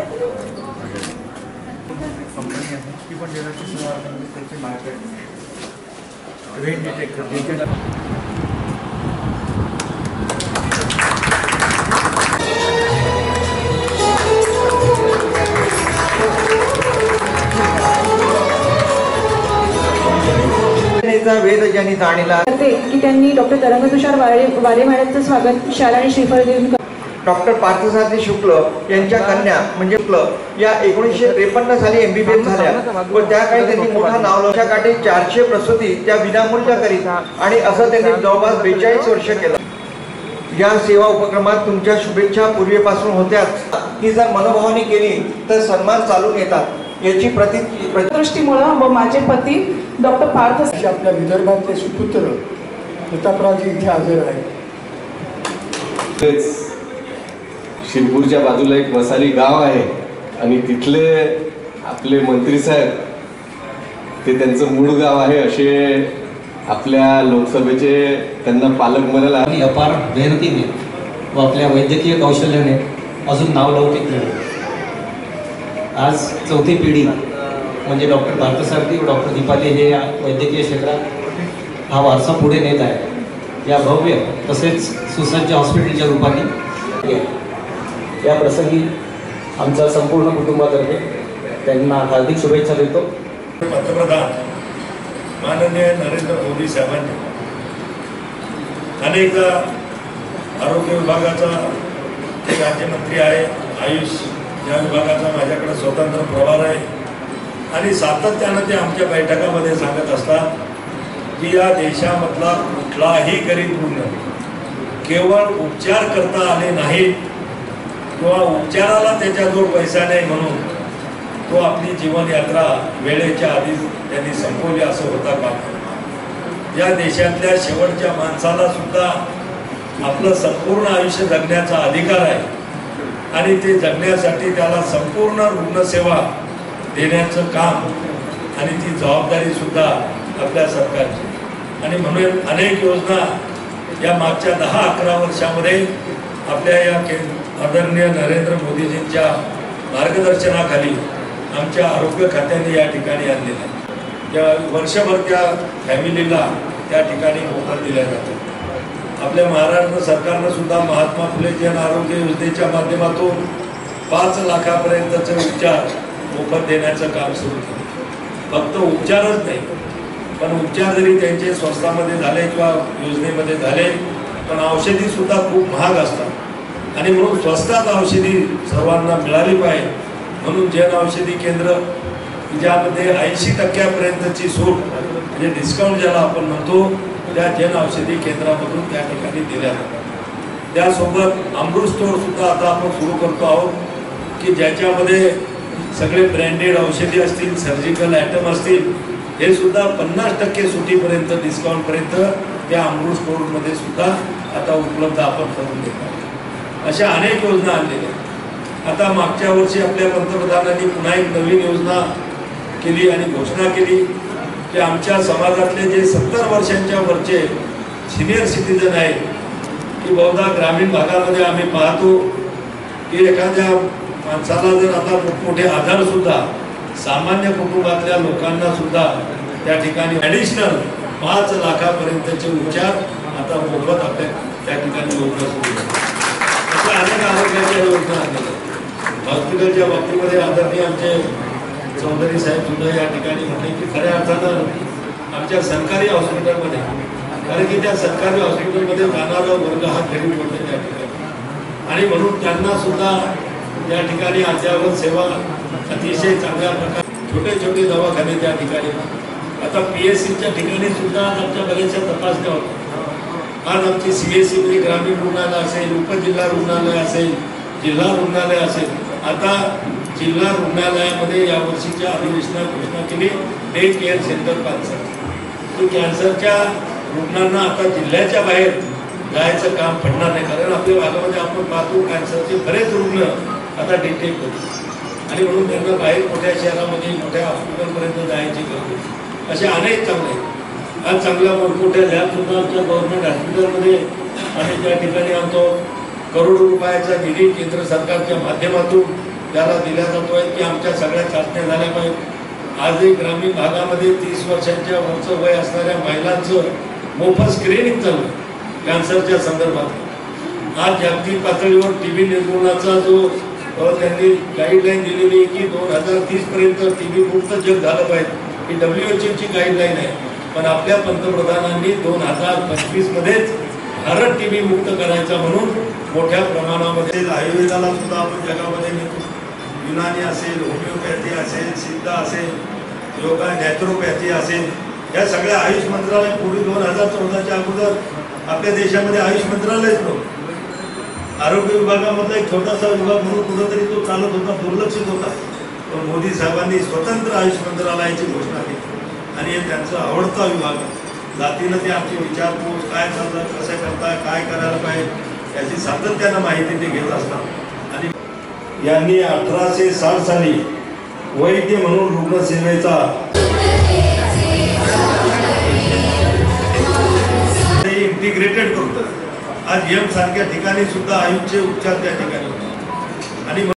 Company आहे ती पण डेटाची सेवा त्याचे मार्केट रेंज डिटेक्टर वेद ज्यांनी जाणीला की त्यांनी डॉक्टर तरंगतुषार वारे मॅडमचं स्वागत शाल आणि श्रीफळ देऊन डॉक्टर पार्थसारथी शुक्ल यांच्या कन्या म्हणजे शुक्ल या 1953 साली MBBS झाल्या व त्या काळी त्यांनी मोठा नाव लावल्या काठी 400 प्रसूती त्या विनामूल्य करीत आणि असं त्यांनी जवळपास 42 वर्ष केलं। या सेवा उपक्रमात तुमच्या शुभेच्छा पूर्वीपासून होत्याच की जर मनोभावाने केली तर सन्मान चालून येतात याची दृष्टीमुळे व माझे पती डॉक्टर पार्थ आपल्या विदर्भातले सुपुत्र प्रतापरावजी इथे हजर आहेत। शिरपूरच्या बाजूला एक वसारी गाव आहे आणि तिथले आपले मंत्री साहेब ते त्यांचं मूळ गाव आहे असे आपल्या लोकसभेचे त्यांना पालक म्हणाला आणि अपार मेहनतीने व आपल्या वैद्यकीय कौशल्याने अजून नाव लौकिक झाले। आज चौथी पिढी म्हणजे डॉक्टर पार्थसारथी व डॉक्टर दीपाली हे वैद्यकीय क्षेत्रात हा वारसा पुढे नेत आहे। या भव्य तसेच सुसज्ज हॉस्पिटलच्या रूपाने या प्रसंगी आमच्या संपूर्ण कुटुंबातर्फे त्यांना हार्दिक शुभेच्छा देतो। पंतप्रधान माननीय नरेंद्र मोदी साहेबांनी अनेकदा आरोग्य विभागाचा राज्यमंत्री आहे, आयुष या विभागाचा माझ्याकडे स्वतंत्र प्रभार आहे आणि सातत्यानं ते आमच्या बैठकामध्ये सांगत असतात की या देशामधला कुठलाही गरीब रुग्ण केवळ उपचार करता आले नाहीत किंवा उपचाराला त्याच्याजवळ पैसा नाही म्हणून तो आपली जीवनयात्रा वेळेच्या आधी त्यांनी संपवली असं होता का? या देशातल्या शेवटच्या माणसाला सुद्धा आपलं संपूर्ण आयुष्य जगण्याचा अधिकार आहे आणि ते जगण्यासाठी त्याला संपूर्ण रुग्णसेवा देण्याचं काम आणि ती जबाबदारी सुद्धा आपल्या सरकारची आणि म्हणून अनेक योजना या मागच्या 10-11 वर्षामध्ये आपल्या या आदरणीय नरेंद्र मोदीजींच्या मार्गदर्शनाखाली आमच्या आरोग्य खात्याने या ठिकाणी आणलेल्या या वर्षभर त्या फॅमिलीला त्या ठिकाणी मोफत दिल्या जातात। आपल्या महाराष्ट्र सरकारनं सुद्धा महात्मा फुले जन आरोग्य योजनेच्या माध्यमातून 5 लाखापर्यंतचे उपचार मोफत देण्याचं काम सुरू केलं। फक्त उपचारच नाही पण उपचार जरी त्यांचे स्वस्तामध्ये झाले किंवा योजनेमध्ये झाले पण औषधी सुद्धा खूप महाग असतात आणि म्हणून स्वस्तात औषधी सर्वांना मिळाली पाहिजे म्हणून जन औषधी केंद्र ज्यामध्ये 80% सूट म्हणजे डिस्काउंट ज्याला आपण म्हणतो त्या जन औषधी केंद्रामधून त्या ठिकाणी दिल्या जातात। त्यासोबत अमृत स्टोअर सुद्धा आता आपण सुरू करतो आहोत की ज्याच्यामध्ये सगळे ब्रँडेड औषधी असतील, सर्जिकल आयटम असतील, हे सुद्धा 50% सुटीपर्यंत डिस्काउंटपर्यंत त्या अमृत स्टोअरमध्ये सुद्धा आता उपलब्ध आपण करून देतो। अशा अनेक योजना आणलेल्या आता मागच्या वर्षी आपल्या पंतप्रधानांनी पुन्हा एक नवीन योजना केली आणि घोषणा केली की आमच्या समाजातले जे 70 वर्षांच्या वरचे सिनियर सिटीजन आहेत की बहुधा ग्रामीण भागामध्ये आम्ही पाहतो की एखाद्या माणसाला जर आता मोठमोठे आजार सुद्धा सामान्य कुटुंबातल्या लोकांना सुद्धा त्या ठिकाणी ॲडिशनल 5 लाखापर्यंतचे उपचार आता मोफत आपल्या त्या ठिकाणी योजना सुरू अशा अनेक आरोग्याच्या योजना आणलेल्या हॉस्पिटलच्या बाबतीमध्ये आदरणीय आमचे चौधरी साहेब सुद्धा या ठिकाणी म्हटले की खऱ्या अर्थानं आमच्या सरकारी हॉस्पिटलमध्ये कारण की त्या सरकारी हॉस्पिटलमध्ये जाणारा वर्ग हा गरीब वर्ग त्या ठिकाणी आणि म्हणून त्यांना सुद्धा या ठिकाणी अद्ययावत सेवा अतिशय चांगल्या प्रकारे छोटे छोटे दवाखाने त्या ठिकाणी आता PSCच्या ठिकाणी सुद्धा आमच्या बऱ्याचशा तपासण्या होतात। आज आमची CSC म्हणजे ग्रामीण रुग्णालय असेल, उपजिल्हा रुग्णालय असेल, जिल्हा रुग्णालय असेल, आता जिल्हा रुग्णालयामध्ये या वर्षीच्या अधिवेशनात घोषणा केली डे केअर सेंटर कॅन्सर की कॅन्सरच्या रुग्णांना आता जिल्ह्याच्या बाहेर जायचं काम पडणार नाही कारण आपल्या भागामध्ये आपण पाहतो कॅन्सरचे बरेच रुग्ण आता डिटेक्ट होते आणि म्हणून त्यांना बाहेर मोठ्या शहरामध्ये मोठ्या हॉस्पिटलपर्यंत जायची गरज असे अनेक चांगले आज चांगल्या मोठमोठ्या लॅब सुद्धा आमच्या गव्हर्नमेंट हॉस्पिटलमध्ये आणि त्या ठिकाणी आणतो करोडो रुपयाचा निधी केंद्र सरकारच्या माध्यमातून त्याला दिला जातो आहे की आमच्या सगळ्या चाचण्या झाल्या पाहिजेत। आजही ग्रामीण भागामध्ये 30 वर्षांच्या वरचं वय असणाऱ्या महिलांचं मोफत स्क्रीनिंग चालू आहे कॅन्सरच्या संदर्भात। आज जागतिक पातळीवर टीबी निर्मूलनाचा जो त्यांनी गाईडलाईन दिलेली आहे की 2030 पर्यंत टीबी मुक्त जग झालं पाहिजे, ही WHO ची गाईडलाईन आहे। पण आपल्या पंतप्रधानांनी 2025 मध्येच भारत टीबी मुक्त करायचा म्हणून मोठ्या प्रमाणामध्ये आयुर्वेदाला सुद्धा आपण जगामध्ये नेतो। युनानी असेल, होमिओपॅथी असेल, सिद्ध असेल, योगा नॅचरोपॅथी असेल, या सगळ्या आयुष मंत्रालय पूर्वी 2014च्या अगोदर आपल्या देशामध्ये आयुष मंत्रालयच नव्हतं। आरोग्य विभागामधला एक छोटासा विभाग म्हणून कुठंतरी तो चालत होता, दुर्लक्षित होता। पण मोदी साहेबांनी स्वतंत्र आयुष मंत्रालयाची घोषणा केली आणि हे त्यांचा आवडता विभाग आहे। जातीनं ते आमची विचारपूस काय चाललं, कसं करताय, काय करायला पाहिजे याची सातत्यानं माहिती ते घेत असतात। आणि यांनी 1860 साली वैद्य म्हणून रुग्णसेवेचा इंटिग्रेटेड करतो। आज एम्स सारख्या ठिकाणी सुद्धा आयुषचे उपचार त्या ठिकाणी होतात आणि